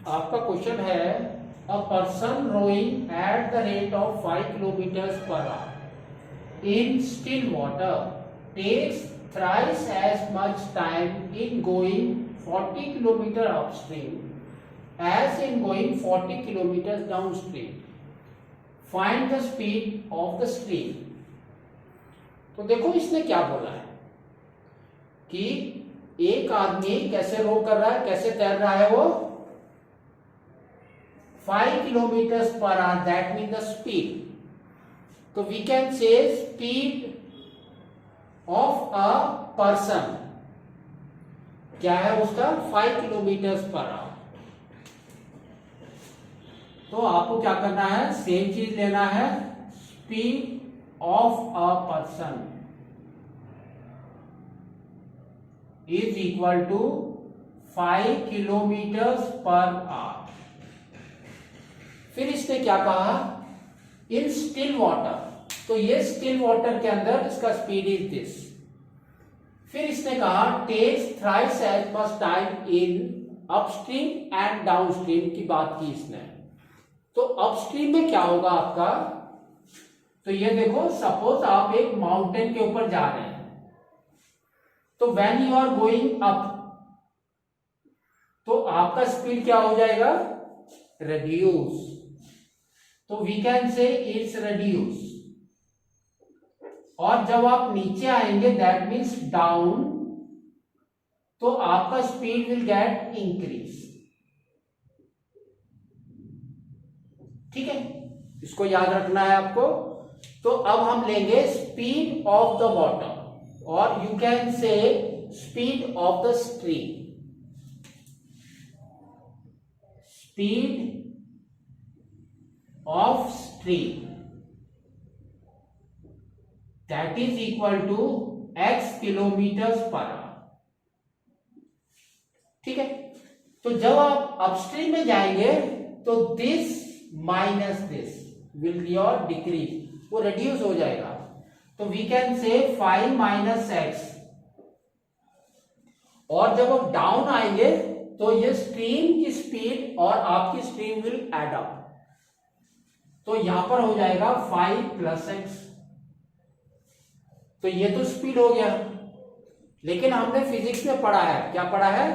आपका क्वेश्चन है a person rowing at the rate of 5 kilometre per hour in still water takes thrice as much time in going 40 kilometre upstream as in going 40 kilometre downstream. Find the speed of the stream. तो देखो इसने क्या बोला है कि एक आदमी कैसे रो कर रहा है, कैसे तैर रहा है वो 5 kilometre per hour, that mean the speed. तो we can say speed of a person क्या है उसका 5 किलोमीटर पर आवर। तो आपको क्या करना है, सेम चीज लेना है, speed of a person is equal to 5 kilometre per hour. फिर इसने क्या कहा, इन स्टिल वाटर, तो ये स्टिल वाटर के अंदर इसका स्पीड इज दिस। फिर इसने कहा takes thrice as much time in upstream and downstream की बात की इसने। तो अपस्ट्रीम में क्या होगा आपका, तो ये देखो सपोज आप एक माउंटेन के ऊपर जा रहे हैं, तो when you are going up तो आपका स्पीड क्या हो जाएगा, रिड्यूस। तो we can say it's reduce. और जब आप नीचे आएंगे दैट मीन्स डाउन, तो आपका स्पीड विल गेट इंक्रीज। ठीक है, इसको याद रखना है आपको। तो अब हम लेंगे स्पीड ऑफ द वाटर और you can say speed of the stream. Speed of stream that is equal to x kilometre per our. ठीक है, तो जब आप अपस्ट्रीम में जाएंगे तो this minus this will your decrease, वो रिड्यूस हो जाएगा। तो वी कैन से 5 माइनस एक्स। और जब आप डाउन आएंगे तो ये स्ट्रीम की स्पीड और आपकी स्ट्रीम विल एड अप, तो यहां पर हो जाएगा 5 प्लस एक्स। तो ये तो स्पीड हो गया, लेकिन हमने फिजिक्स में पढ़ा है, क्या पढ़ा है,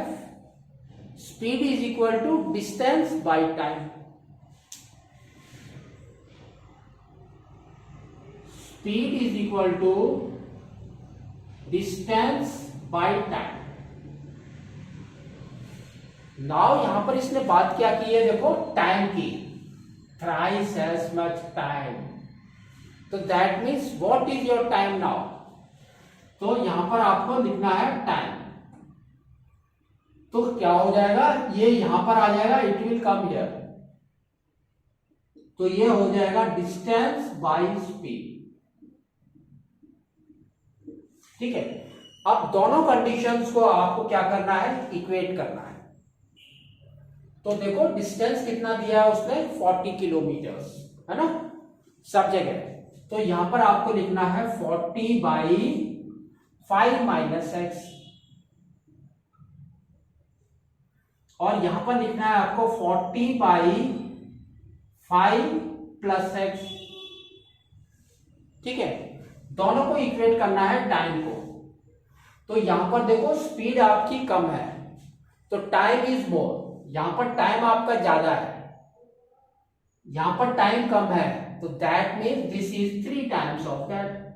speed is equal to distance by time. Speed is equal to distance by time. Now यहां पर इसने बात क्या की है, देखो टाइम की, थ्राइस एज मच टाइम। तो that means what is your time now. तो यहां पर आपको लिखना है टाइम। तो क्या हो जाएगा, ये यहां पर आ जाएगा, इट विल कम हियर। तो ये हो जाएगा डिस्टेंस बाय स्पीड। ठीक है, अब दोनों कंडीशंस को आपको क्या करना है, इक्वेट करना है। तो देखो डिस्टेंस कितना दिया है उसने, 40 किलोमीटर्स, है ना, सब जगह। तो यहां पर आपको लिखना है 40 बाई 5 माइनस एक्स, और यहां पर लिखना है आपको 40 बाई 5 प्लस एक्स। ठीक है, दोनों को इक्वेट करना है टाइम को। तो यहां पर देखो स्पीड आपकी कम है तो टाइम इज मोर, यहां पर टाइम आपका ज्यादा है, यहां पर टाइम कम है, तो that means this is 3 times of that.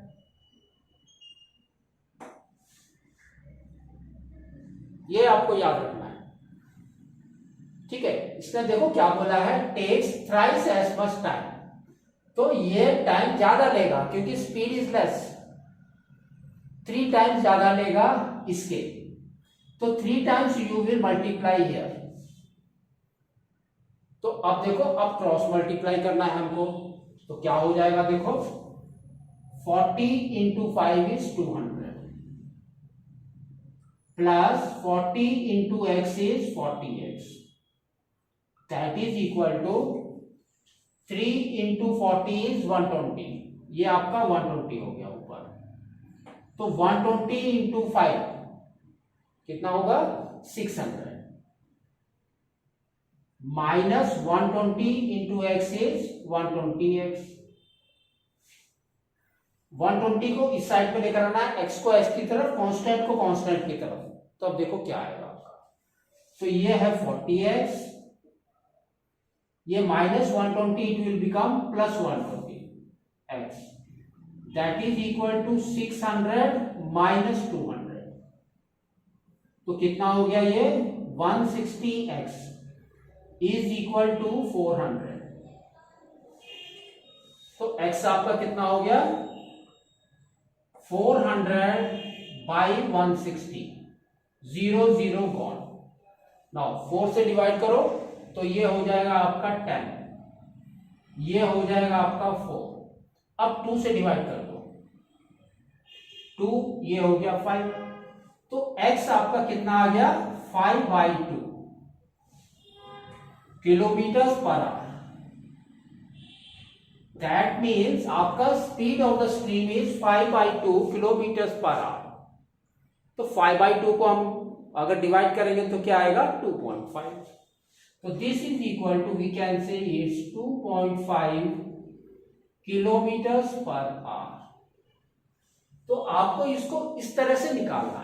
ये आपको याद रखना है। ठीक है, इसने देखो क्या बोला है, takes thrice as much time. तो ये टाइम ज्यादा लेगा क्योंकि स्पीड इज लेस, 3 टाइम्स ज्यादा लेगा इसके। तो 3 times you will multiply here. तो अब देखो, अब क्रॉस मल्टीप्लाई करना है हमको, तो क्या हो जाएगा, देखो 40 into 5 is 200 plus 40 into x is 40x, that is equal to 3 into 40 is 120। ये आपका 120 हो गया ऊपर। तो 120 इंटू 5 कितना होगा, 600। Minus 120 into x is 120x। 120 को इस साइड पे लेकर आना है, x को x की तरफ, कांस्टेंट को कांस्टेंट की तरफ। तो अब देखो क्या आएगा आपका, तो ये है 40x, ये minus 120, it will become plus 120x, that is equal to 600 minus 200। तो कितना हो गया ये 160x इज इक्वल टू 400। तो x आपका कितना हो गया 400 बाई 160, 0 0 गॉन। नाउ 4 से डिवाइड करो तो ये हो जाएगा आपका 10, ये हो जाएगा आपका 4। अब 2 से डिवाइड कर दो, 2, ये हो गया 5। तो x आपका कितना आ गया 5/2 kilometre per hour. That means आपका speed of the stream is 5/2 kilometre per hour. तो 5/2 को हम अगर डिवाइड करेंगे तो क्या आएगा 2.5। तो this is equal to, we can say it's 2.5 kilometre per hour. तो आपको इसको इस तरह से निकालना है।